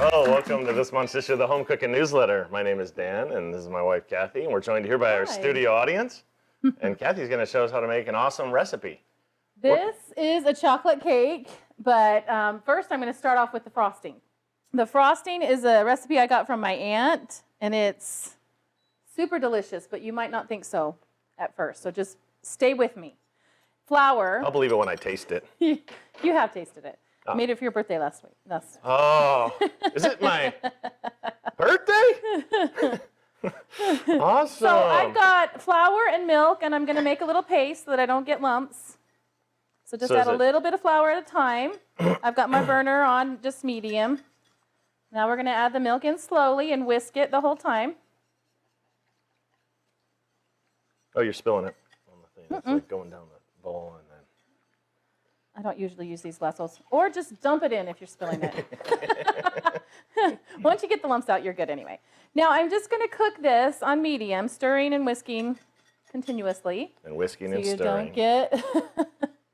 Hello, welcome to this month's issue of the HomeCook'n newsletter. My name is Dan, and this is my wife, Kathy, and we're joined here by our studio audience. And Kathy's going to show us how to make an awesome recipe. This is a chocolate cake, but first I'm going to start off with the frosting. The frosting is a recipe I got from my aunt, and it's super delicious, but you might not think so at first, so just stay with me. Flour. I'll believe it when I taste it. You have tasted it. I made it for your birthday last week. Oh, is it my birthday? Awesome. So I've got flour and milk, and I'm going to make a little paste so that I don't get lumps. So just add a little bit of flour at a time. I've got my burner on just medium. Now we're going to add the milk in slowly and whisk it the whole time. Oh, you're spilling it on the thing. It's like going down the bowl and then. I don't usually use these vessels. Or just dump it in if you're spilling it. Once you get the lumps out, you're good anyway. Now I'm just going to cook this on medium, stirring and whisking continuously. And whisking and so you stirring. Don't get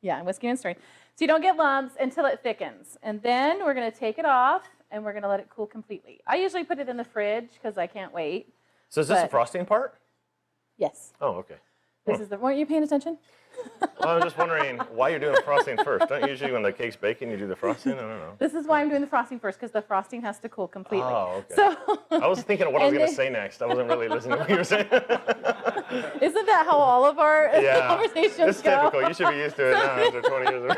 yeah, and whisking and stirring. So you don't get lumps until it thickens. And then we're going to take it off and we're going to let it cool completely. I usually put it in the fridge because I can't wait. So is this the frosting part? Yes. Oh, okay. This is the, weren't you paying attention? Well, I'm just wondering why you're doing the frosting first. Don't you usually, when the cake's baking, you do the frosting? I don't know. This is why I'm doing the frosting first, because the frosting has to cool completely. Oh, okay. So, I was thinking of what I was going to say next. I wasn't really listening to what you were saying. Isn't that how all of our conversations go? It's typical. You should be used to it now after 20 years.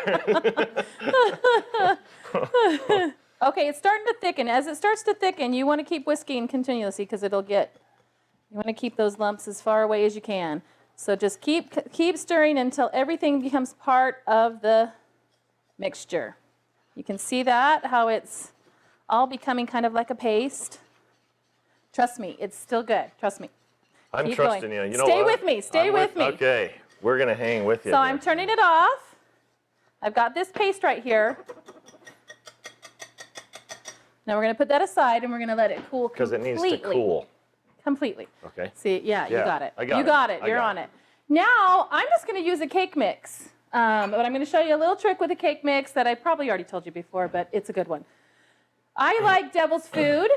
Okay, it's starting to thicken. As it starts to thicken, you want to keep whisking continuously because you want to keep those lumps as far away as you can. So just keep stirring until everything becomes part of the mixture. You can see that, how it's all becoming kind of like a paste. Trust me, it's still good. Trust me. I'm Keep trusting going. you. You know Stay what? with me. Stay with me. Okay, we're going to hang with you. So I'm turning it off. I've got this paste right here. Now we're going to put that aside and we're going to let it cool completely. Because it needs to cool. Completely. Okay. See, yeah, you got it. I got you got it. You're on it. Now, I'm just going to use a cake mix. But I'm going to show you a little trick with a cake mix that I probably already told you before, but it's a good one. I like Devil's Food.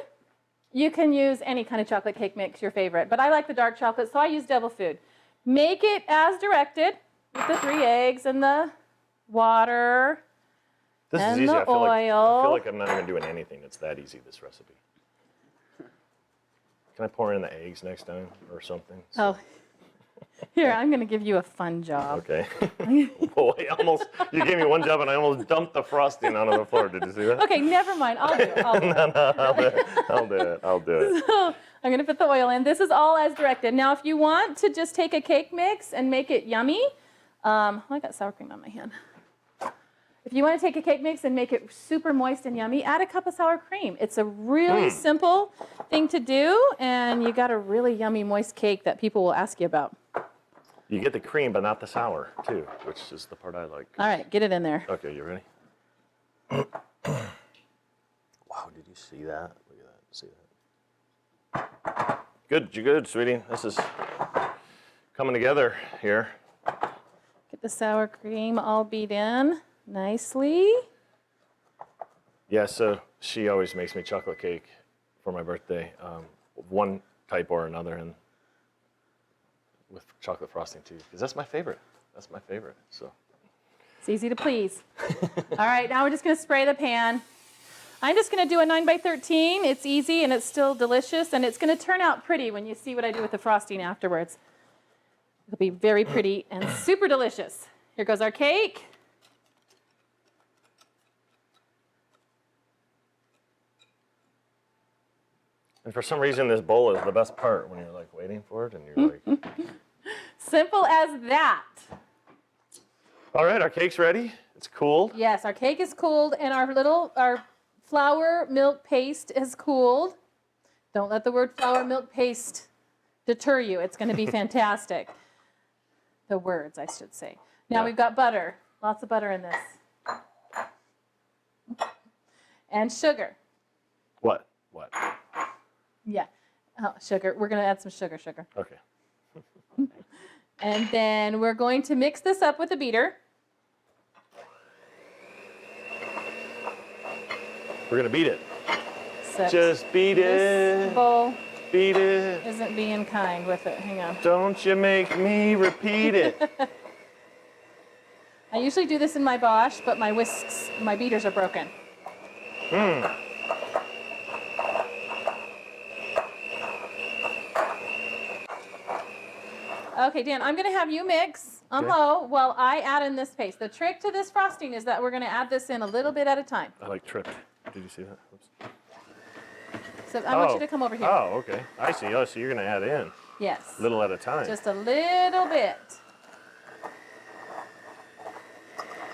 You can use any kind of chocolate cake mix, your favorite. But I like the dark chocolate, so I use Devil Food. Make it as directed with the 3 eggs and the water and the oil. I feel like I'm not even doing anything. It's that easy, this recipe. Can I pour in the eggs next time or something? Oh, here, I'm going to give you a fun job. Okay. Boy, you gave me one job and I almost dumped the frosting onto the floor. Did you see that? Okay, never mind. I'll do it. I'll do it. So I'm going to put the oil in. This is all as directed. Now, if you want to just take a cake mix and make it yummy, I got sour cream on my hand. If you want to take a cake mix and make it super moist and yummy, add a cup of sour cream. It's a really simple thing to do, and you got a really yummy, moist cake that people will ask you about. You get the cream, but not the sour, too, which is the part I like. All right, get it in there. Okay, you ready? Wow, did you see that? Look at that. See that? Good, you're good, sweetie. This is coming together here. Get the sour cream all beat in nicely. Yeah, so she always makes me chocolate cake for my birthday, one type or another, and with chocolate frosting too, because that's my favorite. That's my favorite. So it's easy to please. All right, now we're just going to spray the pan. I'm just going to do a 9x13. It's easy and it's still delicious, and it's going to turn out pretty when you see what I do with the frosting afterwards. It'll be very pretty and super delicious. Here goes our cake. And for some reason, this bowl is the best part when you're like waiting for it and you're like. Simple as that. All right, our cake's ready. It's cooled. Yes, our cake is cooled and our flour milk paste is cooled. Don't let the word flour milk paste deter you. It's going to be fantastic. The words, I should say. Now we've got butter. Lots of butter in this. And sugar. What? Yeah. Oh, sugar. We're going to add some sugar. Okay. And then we're going to mix this up with a beater. We're going to beat it. except Just beat this it. bowl Beat it. isn't being kind with it. Hang on. Don't you make me repeat it. I usually do this in my Bosch, but my whisks, my beaters are broken. Okay, Dan, I'm going to have you mix on Okay. low while I add in this paste. The trick to this frosting is that we're going to add this in a little bit at a time. I like tripped. Did you see that? Oops. So I want you to come over here. Oh, okay. I see. Oh, so you're going to add in Yes. little at a time. Just a little bit.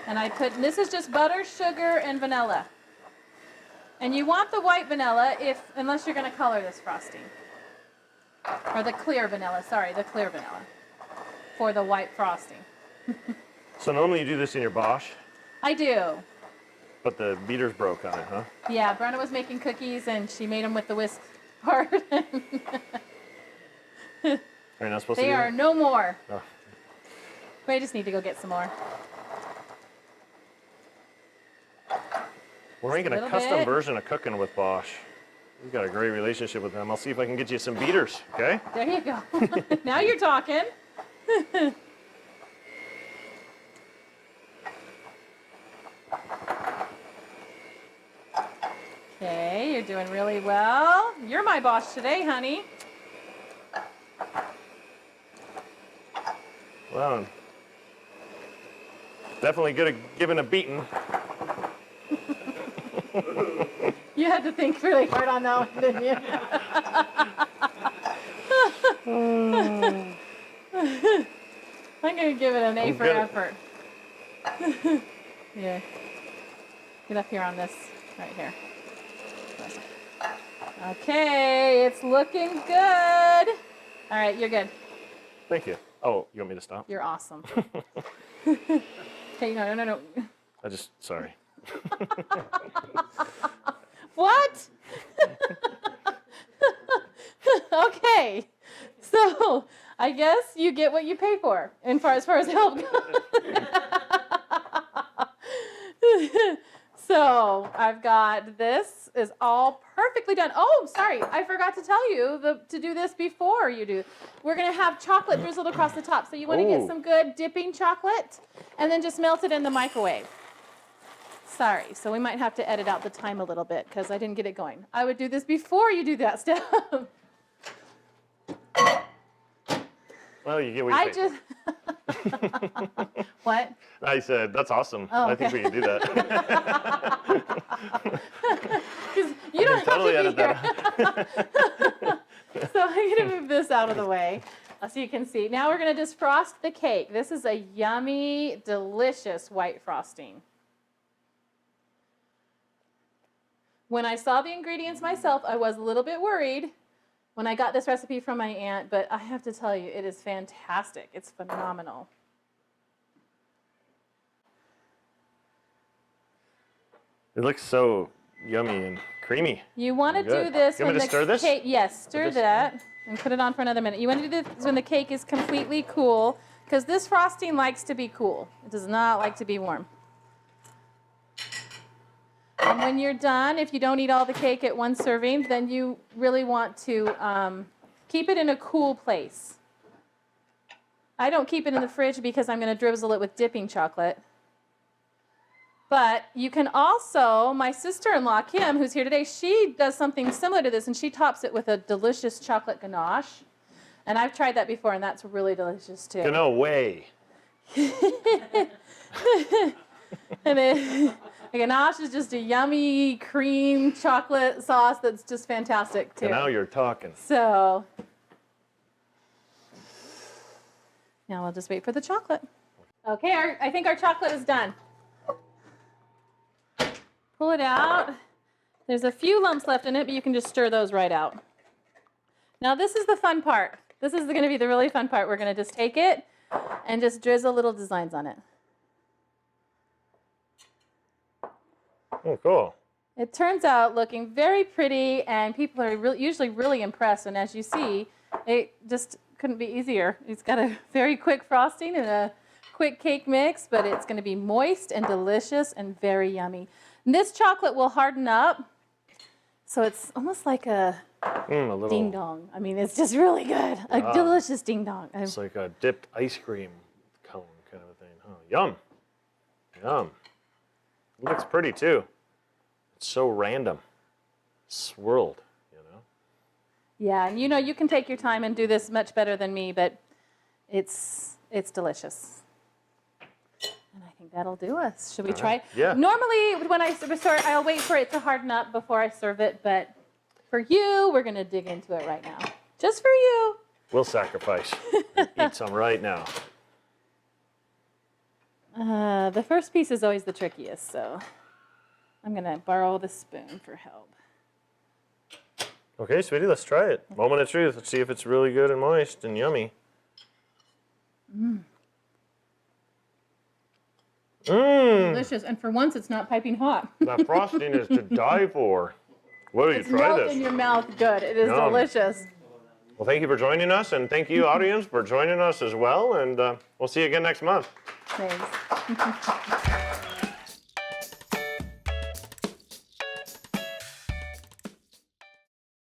And this is just butter, sugar, and vanilla. And you want the white vanilla unless you're going to color this frosting. Or the clear vanilla, sorry, the clear vanilla for the white frosting. So normally you do this in your Bosch, I do. but the beater's broke on it, huh? Yeah, Brenna was making cookies and she made them with the whisk part. Are you not supposed to They do are that? no more. Oh. We just need to go get some more. We're making a little custom bit. version of cooking with Bosch. We've got a great relationship with them. I'll see if I can get you some beaters, okay? There you go. Now you're talking. Okay, you're doing really well. You're my boss today, honey. Well, definitely good at giving a beating. You had to think really hard on that one, didn't you? I'm going to give it an A for good. effort. Yeah. Get up here on this, right here. Okay, it's looking good. All right, you're good. Thank you. Oh, you want me to stop? You're awesome. Okay, no. Sorry. What? Okay, so I guess you get what you pay for, as far as help goes. So I've got this is all perfectly done. Oh, sorry, I forgot to tell you to do this before you do. We're gonna have chocolate drizzled across the top. So you want to get Ooh. some good dipping chocolate, and then just melt it in the microwave. Sorry, so we might have to edit out the time a little bit because I didn't get it going. I would do this before you do that step. Well, you get what you I pay just What? for. I said, that's awesome. Oh, I think okay. we can do that. 'Cause you don't totally have edit to that be here. So I'm gonna move this out of the way so you can see. Now we're gonna just frost the cake. This is a yummy, delicious white frosting. When I saw the ingredients myself, I was a little bit worried when I got this recipe from my aunt, but I have to tell you, it is fantastic. It's phenomenal. It looks so yummy and creamy. You want to Good. do this You want when me to the stir this? cake. Yes, stir this? that and put it on for another minute. You want to do this when the cake is completely cool, because this frosting likes to be cool. It does not like to be warm. And when you're done, if you don't eat all the cake at one serving, then you really want to keep it in a cool place. I don't keep it in the fridge because I'm going to drizzle it with dipping chocolate. But you can also, my sister-in-law, Kim, who's here today, she does something similar to this, and she tops it with a delicious chocolate ganache. And I've tried that before, and that's really delicious, too. No way. And the ganache is just a yummy cream chocolate sauce that's just fantastic, too. Now you're talking. So, now we'll just wait for the chocolate. Okay, I think our chocolate is done. Pull it out. There's a few lumps left in it, but you can just stir those right out. Now this is the fun part. This is going to be the really fun part. We're going to just take it and just drizzle little designs on it. Oh, cool. It turns out looking very pretty, and people are usually really impressed. And as you see, it just couldn't be easier. It's got a very quick frosting and a quick cake mix, but it's going to be moist and delicious and very yummy. And this chocolate will harden up So it's almost like a A little. ding dong. I mean, it's just really good. A delicious ding dong. It's like a dipped ice cream cone kind of a thing. Oh, yum. Yum. It looks pretty too. It's so random. Swirled, you know? Yeah, and you can take your time and do this much better than me, but it's delicious. And I think that'll do us. Should we try? Yeah. Normally, when I start, I'll wait for it to harden up before I serve it, but for you, we're going to dig into it right now. Just for you. We'll sacrifice. And eat some right now. The first piece is always the trickiest, so I'm going to borrow the spoon for help. Okay, sweetie, let's try it. Moment of truth. Let's see if it's really good and moist and yummy. Delicious, and for once, it's not piping hot. That frosting is to die for. What do you It's try melt this? in your mouth good. It is Yum. delicious. Well, thank you for joining us, and thank you, audience, for joining us as well. And we'll see you again next month. Thanks.